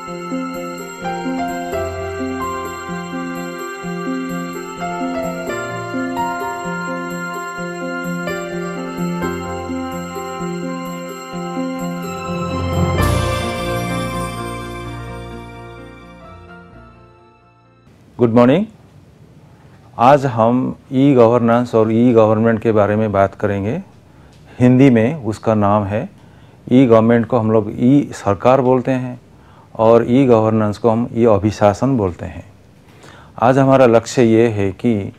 Good morning. आज हम e governance और ई गवर्नमेंट के बारे में बात करेंगे। हिंदी में उसका नाम है ई गवर्नमेंट को हम लोग ई सरकार बोलते हैं और ई गवर्नेंस को हम ई अभिशासन बोलते हैं। आज हमारा लक्ष्य ये है कि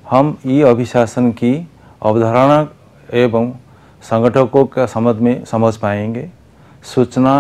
हम ई अभिशासन की अवधारणा एवं संगठकों का समझ पाएंगे, सूचना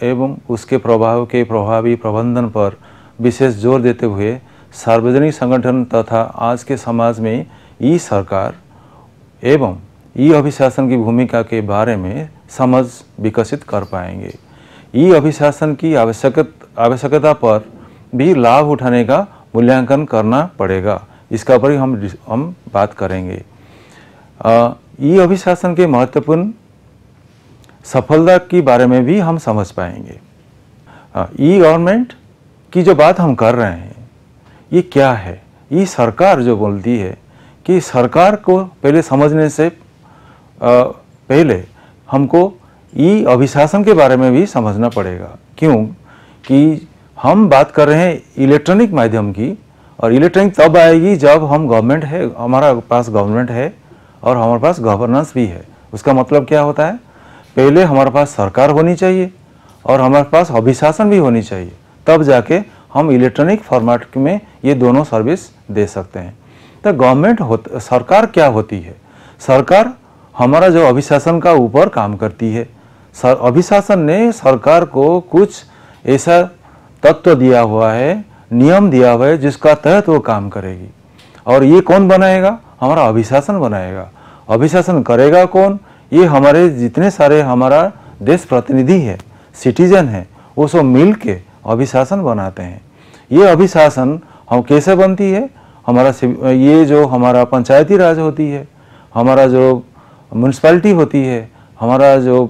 एवं उसके प्रभाव के प्रभावी प्रबंधन पर विशेष जोर देते हुए सार्वजनिक संगठन तथा आज के समाज में ई सरकार एवं ई अभिशासन की भूमिका के बारे में समझ विकसित कर पाएंगे। ई अभिशासन की आवश्यकता पर भी लाभ उठाने का मूल्यांकन करना पड़ेगा, इसका पर हम बात करेंगे। ई अभिशासन के महत्वपूर्ण सफलता के बारे में भी हम समझ पाएंगे। ई गवर्नमेंट की जो बात हम कर रहे हैं ये क्या है? ये सरकार जो बोलती है कि सरकार को पहले समझने से पहले हमको ई अभिशासन के बारे में भी समझना पड़ेगा। क्यों कि हम बात कर रहे हैं इलेक्ट्रॉनिक माध्यम की, और इलेक्ट्रॉनिक तब आएगी जब हम गवर्नमेंट है, हमारा पास गवर्नमेंट है और हमारे पास गवर्नेंस भी है। उसका मतलब क्या होता है? पहले हमारे पास सरकार होनी चाहिए और हमारे पास अभिशासन भी होनी चाहिए, तब जाके हम इलेक्ट्रॉनिक फॉर्मेट में ये दोनों सर्विस दे सकते हैं। तो सरकार क्या होती है? सरकार हमारा जो अभिशासन का ऊपर काम करती है। अभिशासन ने सरकार को कुछ ऐसा तत्व दिया हुआ है, नियम दिया हुआ है जिसका तहत वो काम करेगी। और ये कौन बनाएगा? हमारा अभिशासन बनाएगा। अभिशासन करेगा कौन? ये हमारे जितने सारे हमारा देश प्रतिनिधि है, सिटीजन है, वो सब मिल के अभिशासन बनाते हैं। ये अभिशासन हम कैसे बनती है? ये जो हमारा पंचायती राज होती है, हमारा जो म्यूनसिपैलिटी होती है, हमारा जो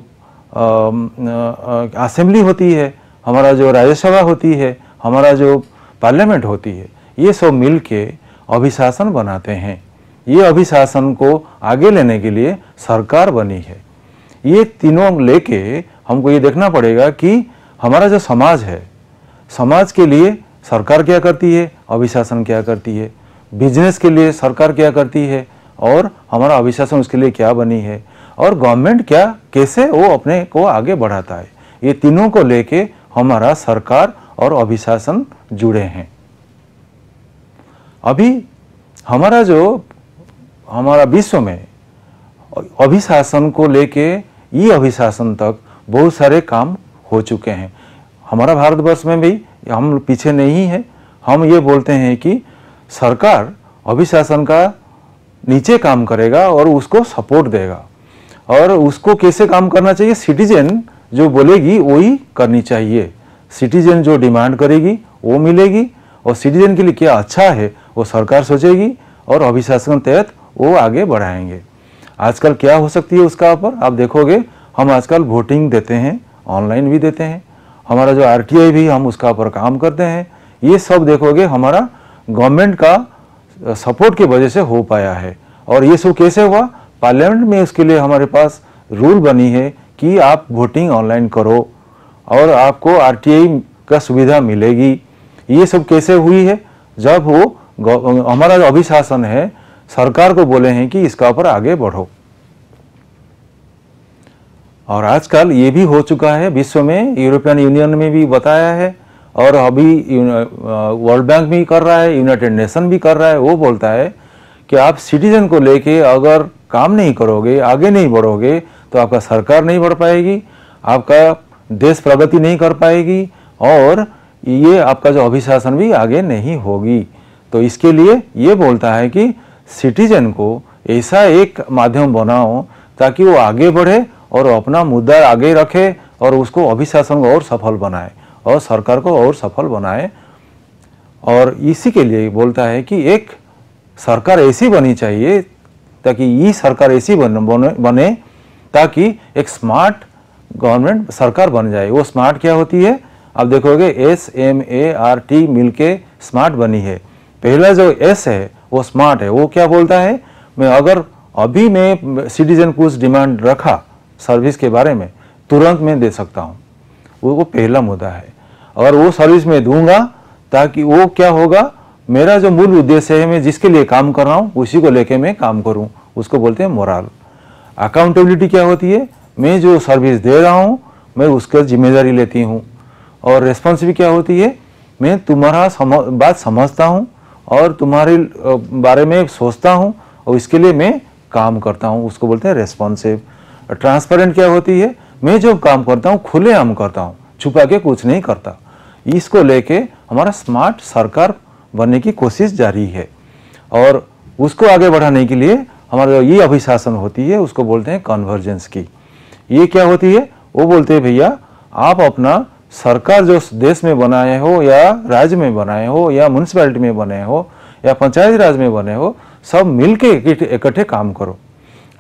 असेंबली होती है, हमारा जो राज्यसभा होती है, हमारा जो पार्लियामेंट होती है, ये सब मिल के अभिशासन बनाते हैं। ये अभिशासन को आगे लेने के लिए सरकार बनी है। ये तीनों लेके हमको ये देखना पड़ेगा कि हमारा जो समाज है, समाज के लिए सरकार क्या करती है, अभिशासन क्या करती है, बिजनेस के लिए सरकार क्या करती है और हमारा अभिशासन उसके लिए क्या बनी है, और गवर्नमेंट क्या कैसे वो अपने को आगे बढ़ाता है। ये तीनों को लेके हमारा सरकार और अभिशासन जुड़े हैं। अभी हमारा विश्व में अभिशासन को लेके ई अभिशासन तक बहुत सारे काम हो चुके हैं। हमारा भारतवर्ष में भी हम पीछे नहीं है। हम ये बोलते हैं कि सरकार अभिशासन का नीचे काम करेगा और उसको सपोर्ट देगा, और उसको कैसे काम करना चाहिए? सिटीजन जो बोलेगी वही करनी चाहिए। सिटीजन जो डिमांड करेगी वो मिलेगी, और सिटीजन के लिए क्या अच्छा है वो सरकार सोचेगी और अभिशासन के तहत वो आगे बढ़ाएंगे। आजकल क्या हो सकती है उसका ऊपर आप देखोगे, हम आजकल वोटिंग देते हैं, ऑनलाइन भी देते हैं, हमारा जो आरटीआई भी हम उसका ऊपर काम करते हैं। ये सब देखोगे हमारा गवर्नमेंट का सपोर्ट की वजह से हो पाया है। और ये सब कैसे हुआ? पार्लियामेंट में उसके लिए हमारे पास रूल बनी है कि आप वोटिंग ऑनलाइन करो और आपको आरटीआई का सुविधा मिलेगी। ये सब कैसे हुई है? जब वो हमारा जो अभिशासन है सरकार को बोले हैं कि इसका ऊपर आगे बढ़ो। और आजकल ये भी हो चुका है विश्व में, यूरोपियन यूनियन में भी बताया है, और अभी वर्ल्ड बैंक भी कर रहा है, यूनाइटेड नेशन भी कर रहा है। वो बोलता है कि आप सिटीजन को लेके अगर काम नहीं करोगे, आगे नहीं बढ़ोगे, तो आपका सरकार नहीं बढ़ पाएगी, आपका देश प्रगति नहीं कर पाएगी, और ये आपका जो अभिशासन भी आगे नहीं होगी। तो इसके लिए ये बोलता है कि सिटीजन को ऐसा एक माध्यम बनाओ ताकि वो आगे बढ़े और अपना मुद्दा आगे रखे और उसको अभिशासन को और सफल बनाए और सरकार को और सफल बनाए। और इसी के लिए बोलता है कि एक सरकार ऐसी बनी चाहिए ताकि ये सरकार ऐसी बने ताकि एक स्मार्ट गवर्नमेंट सरकार बन जाए। वो स्मार्ट क्या होती है? आप देखोगे SMART मिलके स्मार्ट बनी है। पहला जो S है वो स्मार्ट है, वो क्या बोलता है, मैं अगर अभी मैं सिटीजन कुछ डिमांड रखा सर्विस के बारे में तुरंत मैं दे सकता हूँ, वो पहला मुद्दा है। और वो सर्विस मैं दूंगा ताकि वो क्या होगा, मेरा जो मूल उद्देश्य है, मैं जिसके लिए काम कर रहा हूँ उसी को लेके मैं काम करूँ, उसको बोलते हैं मोरल। अकाउंटेबिलिटी क्या होती है, मैं जो सर्विस दे रहा हूँ मैं उसका जिम्मेदारी लेती हूँ। और रेस्पॉन्सिबिलिटी क्या होती है, मैं तुम्हारा बात समझता हूँ और तुम्हारे बारे में सोचता हूँ और इसके लिए मैं काम करता हूँ, उसको बोलते हैं रेस्पॉन्सिव। ट्रांसपेरेंट क्या होती है, मैं जो काम करता हूँ खुलेआम करता हूँ, छुपा के कुछ नहीं करता। इसको लेके हमारा स्मार्ट सरकार बनने की कोशिश जारी है। और उसको आगे बढ़ाने के लिए हमारा जो ये अभिशासन होती है उसको बोलते हैं कन्वर्जेंस की। ये क्या होती है, वो बोलते हैं भैया आप अपना सरकार जो देश में बनाए हो या राज्य में बनाए हो या म्यूनसिपैलिटी में बने हो या पंचायती राज में बने हो, सब मिलके इकट्ठे काम करो।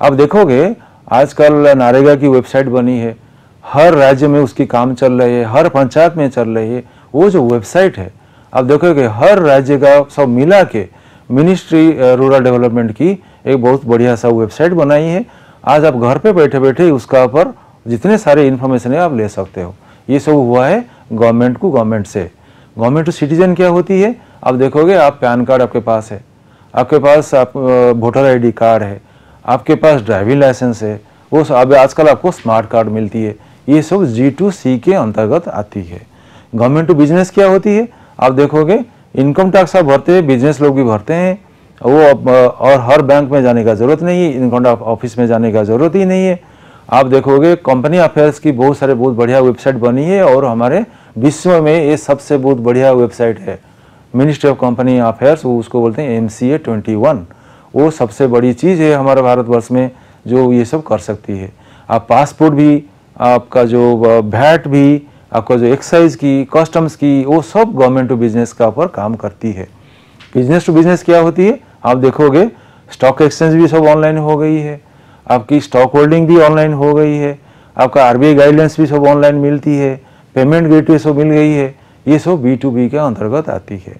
आप देखोगे आजकल नरेगा की वेबसाइट बनी है, हर राज्य में उसकी काम चल रही है, हर पंचायत में चल रही है। वो जो वेबसाइट है आप देखोगे हर राज्य का सब मिला के मिनिस्ट्री रूरल डेवलपमेंट की एक बहुत बढ़िया सा वेबसाइट बनाई है। आज आप घर पे बैठे बैठे उसका पर जितने सारे इन्फॉर्मेशन है आप ले सकते हो। ये सब हुआ है गवर्नमेंट को गवर्नमेंट से। गवर्नमेंट टू सिटीजन क्या होती है, आप देखोगे आप पैन कार्ड आपके पास है, आपके पास आप वोटर ID कार्ड है, आपके पास ड्राइविंग लाइसेंस है, वो अब आजकल आपको स्मार्ट कार्ड मिलती है। ये सब G2C के अंतर्गत आती है। गवर्नमेंट टू बिजनेस क्या होती है, आप देखोगे इनकम टैक्स आप भरते हैं, बिजनेस लोग भी भरते हैं, वो और हर बैंक में जाने का जरूरत नहीं है, इनकम टैक्स ऑफिस में जाने का जरूरत ही नहीं है। आप देखोगे कंपनी अफेयर्स की बहुत बढ़िया वेबसाइट बनी है और हमारे विश्व में ये सबसे बहुत बढ़िया वेबसाइट है मिनिस्ट्री ऑफ कंपनी अफेयर्स, उसको बोलते हैं MCA 21। वो सबसे बड़ी चीज़ है हमारे भारतवर्ष में जो ये सब कर सकती है। आप पासपोर्ट भी, आपका जो VAT भी, आपका जो एक्साइज की, कस्टम्स की, वो सब गवर्नमेंट टू बिजनेस का ऊपर काम करती है। बिजनेस टू बिजनेस क्या होती है, आप देखोगे स्टॉक एक्सचेंज भी सब ऑनलाइन हो गई है, आपकी स्टॉक होल्डिंग भी ऑनलाइन हो गई है, आपका RBI गाइडलाइंस भी सब ऑनलाइन मिलती है, पेमेंट गेटवे सब मिल गई है। ये सब B2B के अंतर्गत आती है।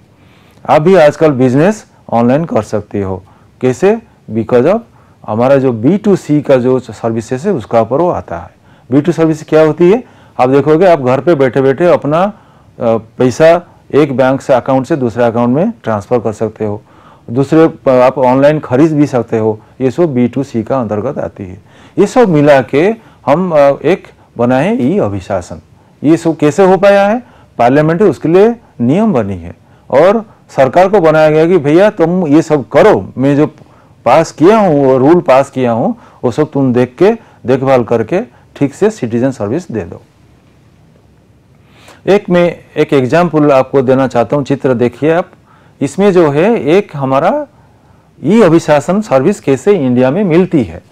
आप भी आजकल बिजनेस ऑनलाइन कर सकते हो। कैसे, बिकॉज ऑफ हमारा जो B2C का जो सर्विसेज है उसका ऊपर वो आता है। B2 सर्विस क्या होती है, आप देखोगे आप घर पे बैठे बैठे अपना पैसा एक बैंक से अकाउंट से दूसरे अकाउंट में ट्रांसफ़र कर सकते हो, दूसरे आप ऑनलाइन खरीद भी सकते हो। ये सब B2C का अंतर्गत आती है। ये सब मिला के हम एक बनाए ई अभिशासन। ये सब कैसे हो पाया है, पार्लियामेंट उसके लिए नियम बनी है और सरकार को बनाया गया कि भैया तुम ये सब करो, मैं जो पास किया हूँ वो रूल पास किया हूँ वो सब तुम देख के देखभाल करके ठीक से सिटीजन सर्विस दे दो। मैं एक एग्जाम्पल आपको देना चाहता हूँ, चित्र देखिए आप। इसमें जो है एक हमारा ई अभिशासन सर्विस कैसे इंडिया में मिलती है।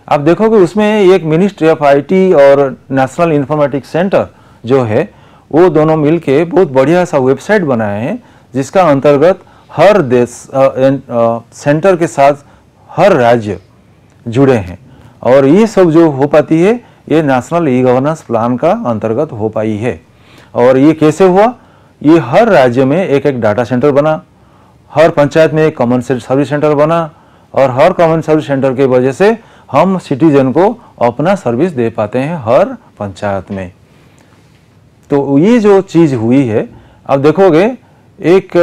आप देखोगे उसमें एक मिनिस्ट्री ऑफ IT और नेशनल इंफॉर्मेटिक्स सेंटर जो है वो दोनों मिलके बहुत बढ़िया सा वेबसाइट बनाए हैं जिसका अंतर्गत हर देश सेंटर के साथ हर राज्य जुड़े हैं और ये सब जो हो पाती है ये नेशनल ई-गवर्नेंस प्लान का अंतर्गत हो पाई है। और ये कैसे हुआ, ये हर राज्य में एक एक डाटा सेंटर बना, हर पंचायत में एक कॉमन सर्विस सेंटर बना और हर कॉमन सर्विस सेंटर की वजह से हम सिटीजन को अपना सर्विस दे पाते हैं हर पंचायत में। तो ये जो चीज़ हुई है, अब देखोगे एक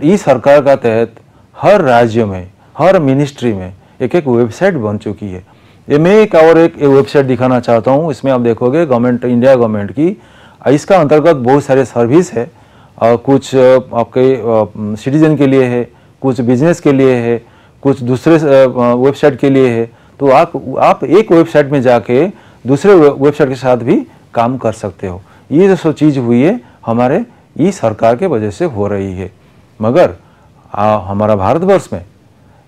ई सरकार का तहत हर राज्य में हर मिनिस्ट्री में एक एक वेबसाइट बन चुकी है। ये मैं एक वेबसाइट दिखाना चाहता हूँ। इसमें आप देखोगे गवर्नमेंट, इंडिया गवर्नमेंट की, इसका अंतर्गत बहुत सारे सर्विस है और कुछ आपके सिटीजन के लिए है, कुछ बिजनेस के लिए है, कुछ दूसरे वेबसाइट के लिए है। तो आप एक वेबसाइट में जाके दूसरे वेबसाइट के साथ भी काम कर सकते हो। ये जो सब चीज़ हुई है हमारे ई सरकार के वजह से हो रही है। मगर हमारा भारतवर्ष में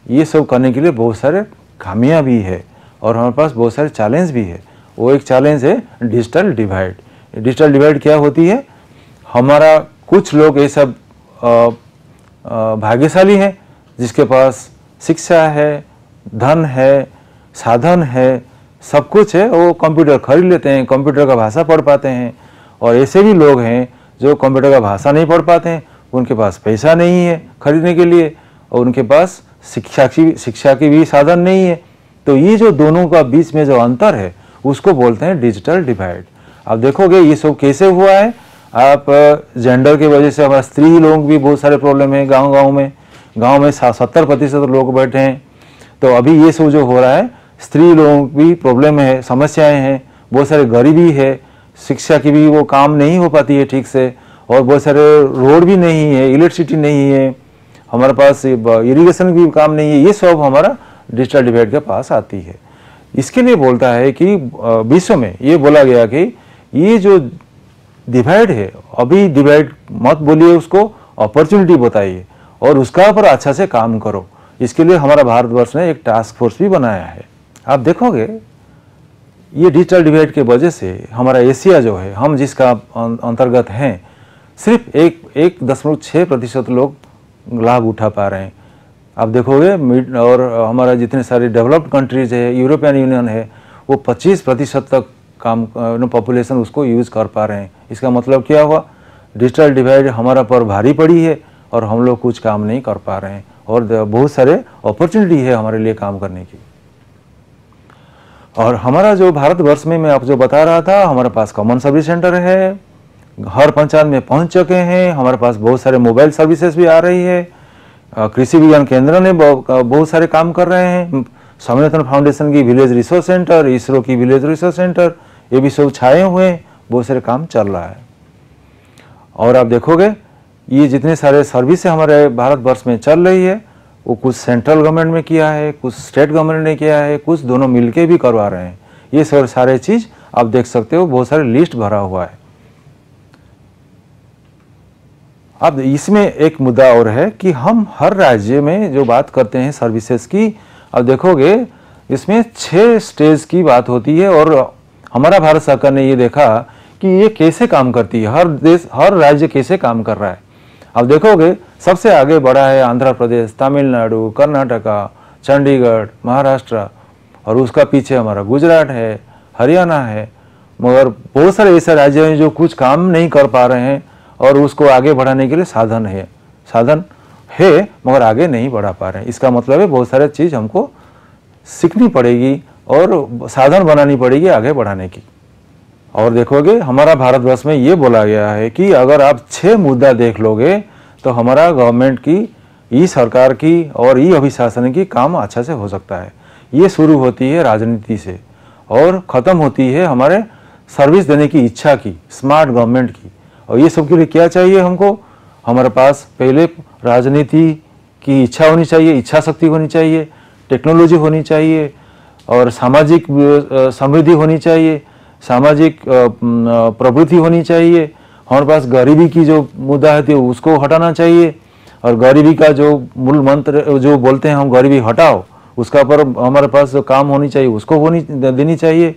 ये सब करने के लिए बहुत सारे खामियां भी है और हमारे पास बहुत सारे चैलेंज भी है। वो एक चैलेंज है डिजिटल डिवाइड। डिजिटल डिवाइड क्या होती है, हमारा कुछ लोग ये सब भाग्यशाली हैं जिसके पास शिक्षा है, धन है, साधन है, सब कुछ है, वो कंप्यूटर खरीद लेते हैं, कंप्यूटर का भाषा पढ़ पाते हैं और ऐसे भी लोग हैं जो कंप्यूटर का भाषा नहीं पढ़ पाते हैं, उनके पास पैसा नहीं है खरीदने के लिए, और उनके पास शिक्षा की भी साधन नहीं है। तो ये जो दोनों का बीच में जो अंतर है उसको बोलते हैं डिजिटल डिवाइड। आप देखोगे ये सब कैसे हुआ है। आप जेंडर की वजह से हमारा स्त्री लोग भी बहुत सारे प्रॉब्लम है। गांव में 70% लोग बैठे हैं। तो अभी ये सब जो हो रहा है, स्त्री लोगों की भी प्रॉब्लम है, समस्याएं हैं, बहुत सारे गरीबी है, शिक्षा की भी वो काम नहीं हो पाती है ठीक से, और बहुत सारे रोड भी नहीं है, इलेक्ट्रिसिटी नहीं है, हमारे पास इरिगेशन भी काम नहीं है। ये सब हमारा डिजिटल डिवाइड के पास आती है। इसके लिए बोलता है कि विश्व में ये बोला गया कि ये जो डिवाइड है, अभी डिवाइड मत बोलिए, उसको अपॉर्चुनिटी बताइए और उसका ऊपर अच्छा से काम करो। इसके लिए हमारा भारतवर्ष ने एक टास्क फोर्स भी बनाया है। आप देखोगे ये डिजिटल डिवाइड के वजह से हमारा एशिया जो है, हम जिसका अंतर्गत हैं, सिर्फ 1.6% लोग लाभ उठा पा रहे हैं। आप देखोगे और हमारा जितने सारे डेवलप्ड कंट्रीज है, यूरोपियन यूनियन है, वो 25% तक काम पॉपुलेशन उसको यूज़ कर पा रहे हैं। इसका मतलब क्या हुआ, डिजिटल डिवाइड हमारा पर भारी पड़ी है और हम लोग कुछ काम नहीं कर पा रहे हैं, और बहुत सारे अपॉर्चुनिटी है हमारे लिए काम करने की। और हमारा जो भारतवर्ष में मैं आप जो बता रहा था, हमारे पास कॉमन सर्विस सेंटर है, हर पंचायत में पहुंच चुके हैं। हमारे पास बहुत सारे मोबाइल सर्विसेज भी आ रही है। कृषि विज्ञान केंद्र ने बहुत सारे काम कर रहे हैं। स्वामीनाथन फाउंडेशन की विलेज रिसोर्स सेंटर, इसरो की विलेज रिसोर्स सेंटर, ये भी सब छाए हुए हैं, बहुत सारे काम चल रहा है। और आप देखोगे ये जितने सारे सर्विस हमारे भारतवर्ष में चल रही है, वो कुछ सेंट्रल गवर्नमेंट में किया है, कुछ स्टेट गवर्नमेंट ने किया है, कुछ दोनों मिलके भी करवा रहे हैं। ये सारे चीज़ आप देख सकते हो, बहुत सारे लिस्ट भरा हुआ है। अब इसमें एक मुद्दा और है कि हम हर राज्य में जो बात करते हैं सर्विसेज की, अब देखोगे इसमें 6 स्टेज की बात होती है, और हमारा भारत सरकार ने ये देखा कि ये कैसे काम करती है, हर राज्य कैसे काम कर रहा है। अब देखोगे सबसे आगे बढ़ा है आंध्र प्रदेश, तमिलनाडु, कर्नाटका, चंडीगढ़, महाराष्ट्र, और उसका पीछे हमारा गुजरात है, हरियाणा है। मगर बहुत सारे ऐसे राज्य हैं जो कुछ काम नहीं कर पा रहे हैं, और उसको आगे बढ़ाने के लिए साधन है मगर आगे नहीं बढ़ा पा रहे हैं। इसका मतलब है बहुत सारे चीज़ हमको सीखनी पड़ेगी और साधन बनानी पड़ेगी आगे बढ़ाने की। और देखोगे हमारा भारतवर्ष में ये बोला गया है कि अगर आप 6 मुद्दा देख लोगे तो हमारा गवर्नमेंट की, ई सरकार की और ई अभिशासन की काम अच्छा से हो सकता है। ये शुरू होती है राजनीति से और ख़त्म होती है हमारे सर्विस देने की इच्छा की, स्मार्ट गवर्नमेंट की। और ये सब के लिए क्या चाहिए हमको, हमारे पास पहले राजनीति की इच्छा होनी चाहिए, इच्छा शक्ति होनी चाहिए, टेक्नोलॉजी होनी चाहिए, और सामाजिक समृद्धि होनी चाहिए, सामाजिक प्रवृत्ति होनी चाहिए। हमारे पास गरीबी की जो मुद्दा है उसको हटाना चाहिए, और गरीबी का जो मूल मंत्र जो बोलते हैं हम गरीबी हटाओ, उसका पर हमारे पास जो काम होनी चाहिए उसको देनी चाहिए।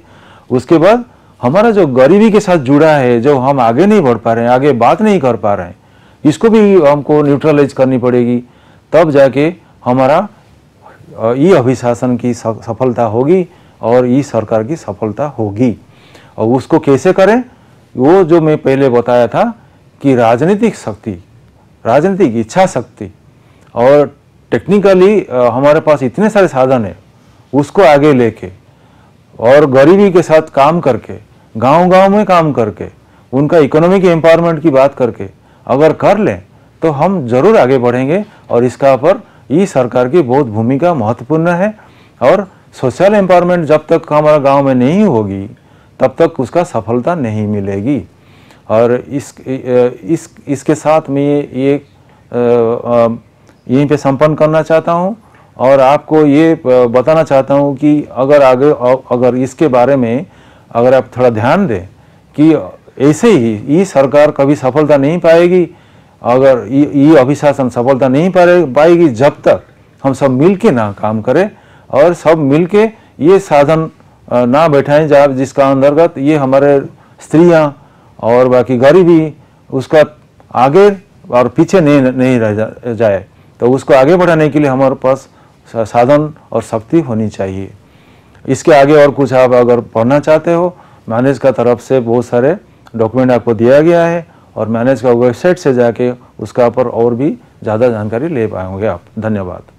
उसके बाद हमारा जो गरीबी के साथ जुड़ा है, जो हम आगे नहीं बढ़ पा रहे हैं, आगे बात नहीं कर पा रहे हैं, इसको भी हमको न्यूट्रलाइज करनी पड़ेगी। तब जाके हमारा ई अभिशासन की सफलता होगी और ई सरकार की सफलता होगी। और उसको कैसे करें, वो जो मैं पहले बताया था कि राजनीतिक शक्ति, राजनीतिक इच्छा शक्ति और टेक्निकली हमारे पास इतने सारे साधन है, उसको आगे लेके और गरीबी के साथ काम करके, गांव-गांव में काम करके, उनका इकोनॉमिक एम्पावरमेंट की बात करके अगर कर लें तो हम जरूर आगे बढ़ेंगे। और इसका पर ई सरकार की बहुत भूमिका महत्वपूर्ण है। और सोशल एम्पावरमेंट जब तक हमारा गांव में नहीं होगी तब तक उसका सफलता नहीं मिलेगी। और इसके साथ मैं ये यहीं पे संपन्न करना चाहता हूँ और आपको ये बताना चाहता हूँ कि अगर इसके बारे में अगर आप थोड़ा ध्यान दें कि ऐसे ही ये सरकार कभी सफलता नहीं पाएगी, अगर ये अभिशासन सफलता नहीं पाएगी जब तक हम सब मिल के ना काम करें और सब मिल के ये साधन ना बैठाएं जिसका अंतर्गत ये हमारे स्त्रियां और बाकी गरीबी उसका आगे और पीछे नहीं रह जाए। तो उसको आगे बढ़ाने के लिए हमारे पास साधन और शक्ति होनी चाहिए। इसके आगे और कुछ आप अगर पढ़ना चाहते हो, मैनेज का तरफ से बहुत सारे डॉक्यूमेंट आपको दिया गया है और मैनेज का वेबसाइट से जाके उसका पर और भी ज़्यादा जानकारी ले पाएंगे आप। धन्यवाद।